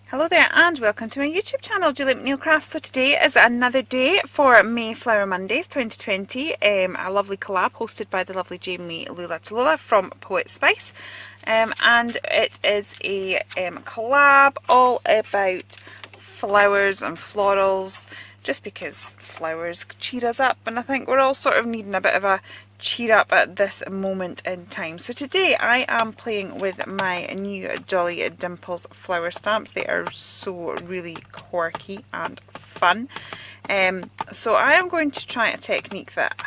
Hello there and welcome to my YouTube channel, Doodlee Crafts. So today is another day for Mayflower Mondays 2020, a lovely collab hosted by the lovely Jamie Lula from Poetspice, and it is a collab all about flowers and florals, just because flowers cheer us up, and I think we're all sort of needing a bit of a cheer up at this moment in time. So today I am playing with my new Dolly Dimples flower stamps. They are so really quirky and fun. So I am going to try a technique that,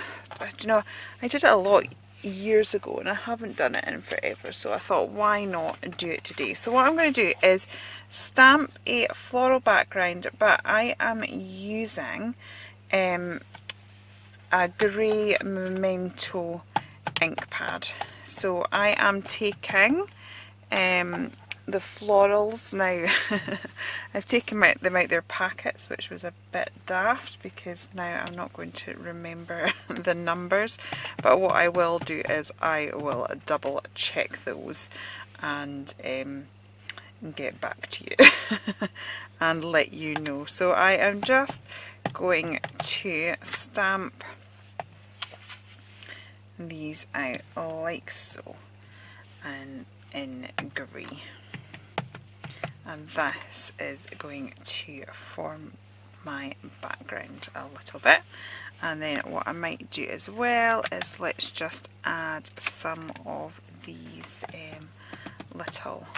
you know, I did it a lot years ago and I haven't done it in forever, so I thought why not do it today. So what I'm going to do is stamp a floral background, but I am using a grey Memento ink pad. So I am taking the florals now. I've taken them out their packets, which was a bit daft because now I'm not going to remember the numbers, but what I will do is I will double check those and get back to you and let you know. So I am just going to stamp these out like so, and in grey, and this is going to form my background a little bit. And then what I might do as well is let's just add some of these little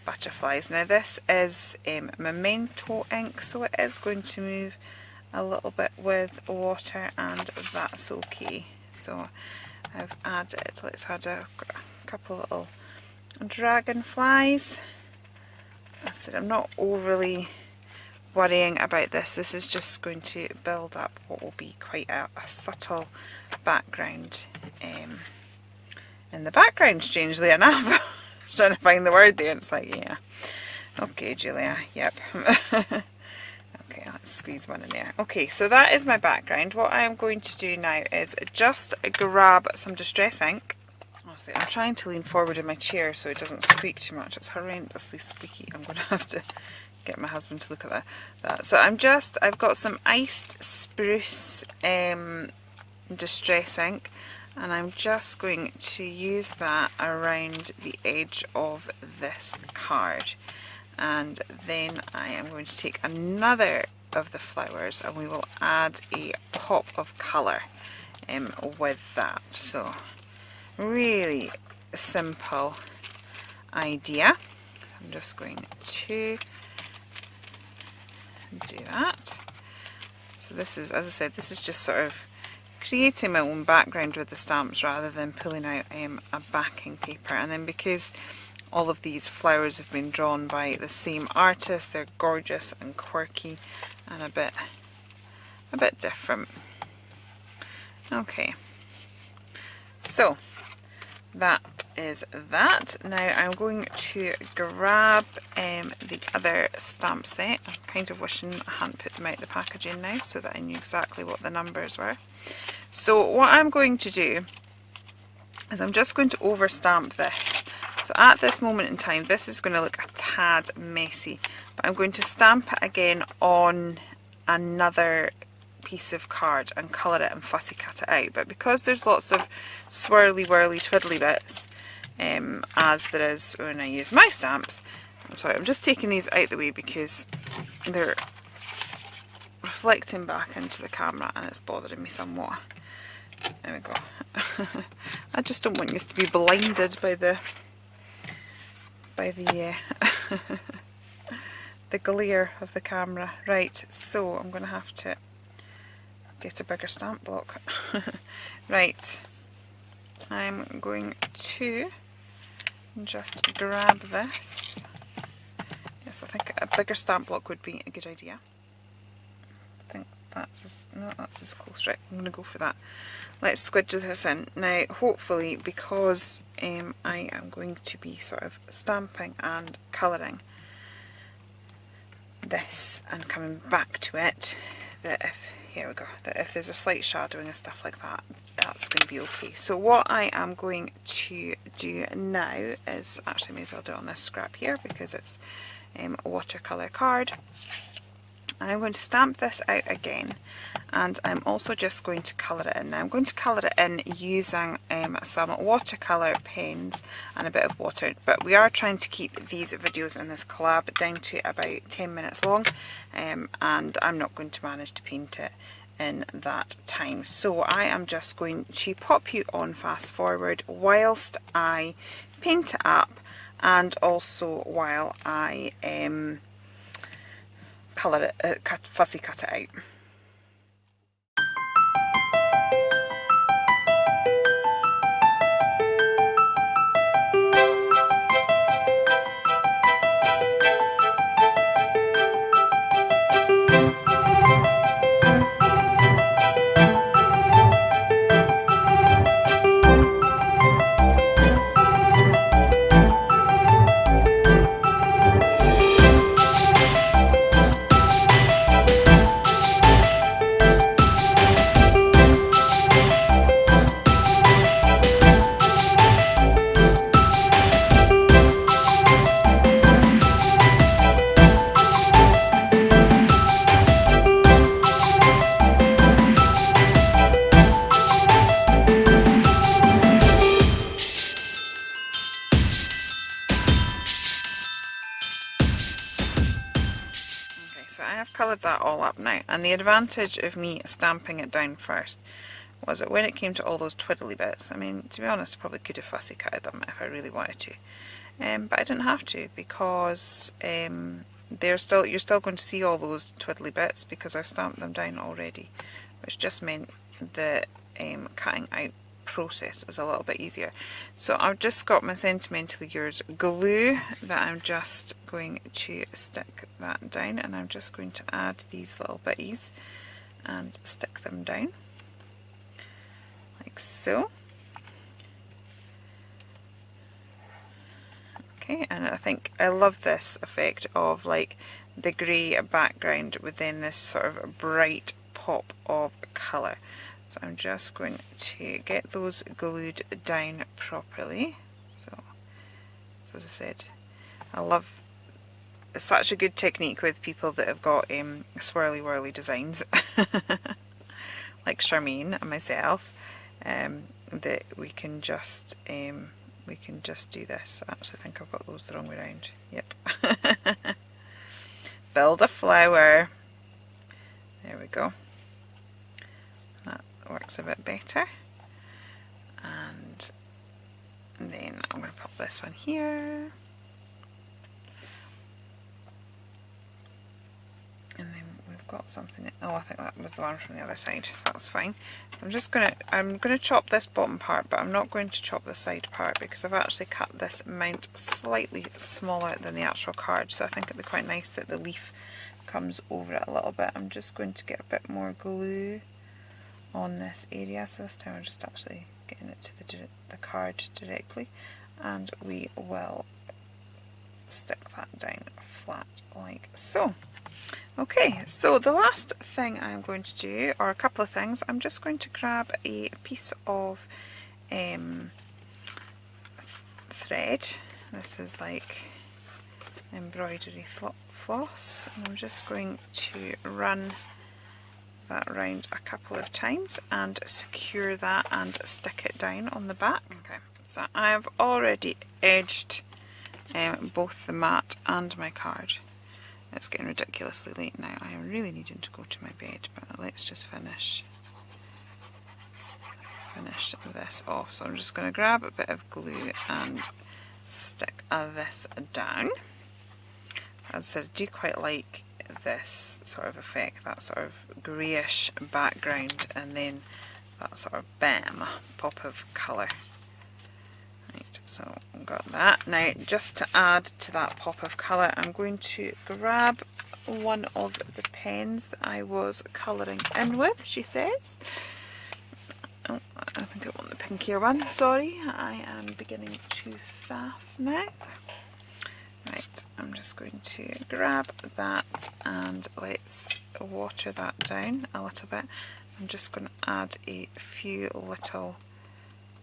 butterflies. Now this is Memento ink, so it is going to move a little bit with water, and that's okay. So I've added, let's add a couple little dragonflies. I said I'm not overly worrying about this. This is just going to build up what will be quite a subtle background in the background, strangely enough. I was trying to find the word there and it's like, yeah. Okay, Julia, yep. Okay, let's squeeze one in there. Okay, so that is my background. What I am going to do now is just grab some distress ink. Honestly, I'm trying to lean forward in my chair so it doesn't squeak too much. It's horrendously squeaky. I'm going to have to get my husband to look at that. So I've got some iced spruce distress ink, and I'm just going to use that around the edge of this card. And then I am going to take another of the flowers and we will add a pop of colour with that. So really simple idea. I'm just going to do that. So this is, as I said, this is just sort of creating my own background with the stamps rather than pulling out a backing paper. And then because all of these flowers have been drawn by the same artist, they're gorgeous and quirky and a bit different. Okay, so that is that. Now I'm going to grab the other stamp set. I'm kind of wishing I hadn't put them out the packaging now so that I knew exactly what the numbers were. So what I'm going to do is I'm just going to over stamp this. So at this moment in time this is going to look a tad messy, but I'm going to stamp it again on another piece of card and colour it and fussy cut it out. But because there's lots of swirly whirly twiddly bits, as there is when I use my stamps, I'm just taking these out the way because they're reflecting back into the camera and it's bothering me somewhat. There we go. I just don't want you to be blinded by the the glare of the camera. Right, so I'm going to have to get a bigger stamp block. Right, I'm going to just grab this. Yes, I think a bigger stamp block would be a good idea. I think that's as close. Right, I'm going to go for that. Let's squidge this in. Now hopefully, because I am going to be sort of stamping and colouring this and coming back to it, that if there's a slight shadowing and stuff like that, that's going to be okay. So what I am going to do now is, actually may as well do it on this scrap here because it's watercolour card. I'm going to stamp this out again, and I'm also just going to colour it in. Now I'm going to colour it in using some watercolour pens and a bit of water, but we are trying to keep these videos in this collab down to about 10 minutes long, and I'm not going to manage to paint it in that time. So I am just going to pop you on fast forward whilst I paint it up, and also while I colour it, fussy cut it out. So I have coloured that all up now, and the advantage of me stamping it down first was that when it came to all those twiddly bits, I mean, to be honest, I probably could have fussy cutted them if I really wanted to, but I didn't have to, because you're still going to see all those twiddly bits because I've stamped them down already, which just meant the cutting out process was a little bit easier. So I've just got my Sentimentally Yours glue that I'm just going to stick that down, and I'm just going to add these little bitties and stick them down like so. Okay, and I think I love this effect of like the grey background with then this sort of bright pop of colour. So I'm just going to get those glued down properly. So as I said, I love, it's such a good technique with people that have got swirly whirly designs like Charmaine and myself, that we can just do this. I actually think I've got those the wrong way around. Yep. Build a flower. There we go. Works a bit better, and then I'm going to pop this one here, and then we've got something. Oh, I think that was the one from the other side, so that's fine. I'm going to chop this bottom part, but I'm not going to chop the side part because I've actually cut this mount slightly smaller than the actual card, so I think it'd be quite nice that the leaf comes over it a little bit. I'm just going to get a bit more glue on this area, so this time I'm just actually getting it to the card directly, and we will stick that down flat like so. Okay, so the last thing I'm going to do, or a couple of things, I'm just going to grab a piece of thread. This is like embroidery floss, and I'm just going to run that around a couple of times and secure that and stick it down on the back. Okay, so I have already edged both the mat and my card. It's getting ridiculously late now. I am really needing to go to my bed, but let's just finish this off. So I'm just going to grab a bit of glue and stick this down. As I said, I do quite like this sort of effect, that sort of greyish background, and then that sort of bam, pop of colour. Right, so I've got that. Now, just to add to that pop of colour, I'm going to grab one of the pens that I was colouring in with, she says. Oh, I think I want the pinkier one, sorry, I am beginning to faff now. Right, I'm just going to grab that and let's water that down a little bit. I'm just going to add a few little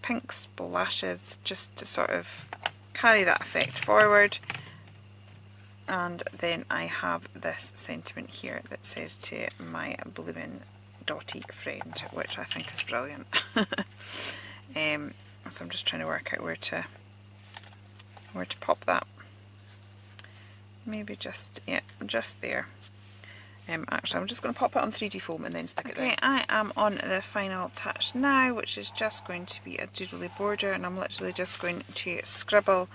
pink splashes just to sort of carry that effect forward. And then I have this sentiment here that says to my bloomin' dotty friend, which I think is brilliant. So I'm just trying to work out where to pop that. Maybe just, yeah, just there. Actually, I'm just going to pop it on 3D foam and then stick it down. Okay, I am on the final touch now, which is just going to be a Doodlee Border, and I'm literally just going to scribble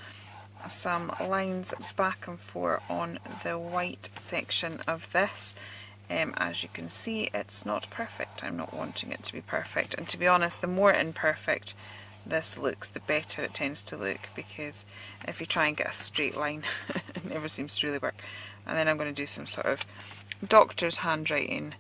some lines back and forth on the white section of this. As you can see, it's not perfect. I'm not wanting it to be perfect, and to be honest, the more imperfect this looks, the better it tends to look, because if you try and get a straight line, it never seems to really work. And then I'm going to do some sort of doctor's handwriting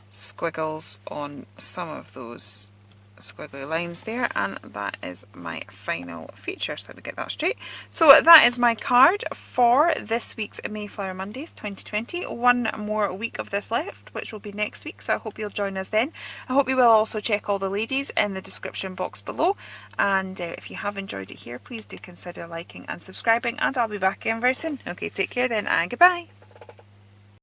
squiggles on some of those squiggly lines there, and that is my final feature. So let me get that straight. So that is my card for this week's Mayflower Mondays 2020. One more week of this left, which will be next week, so I hope you'll join us then. I hope you will also check all the ladies in the description box below, and if you have enjoyed it here, please do consider liking and subscribing, and I'll be back again very soon. Okay, take care then, and goodbye.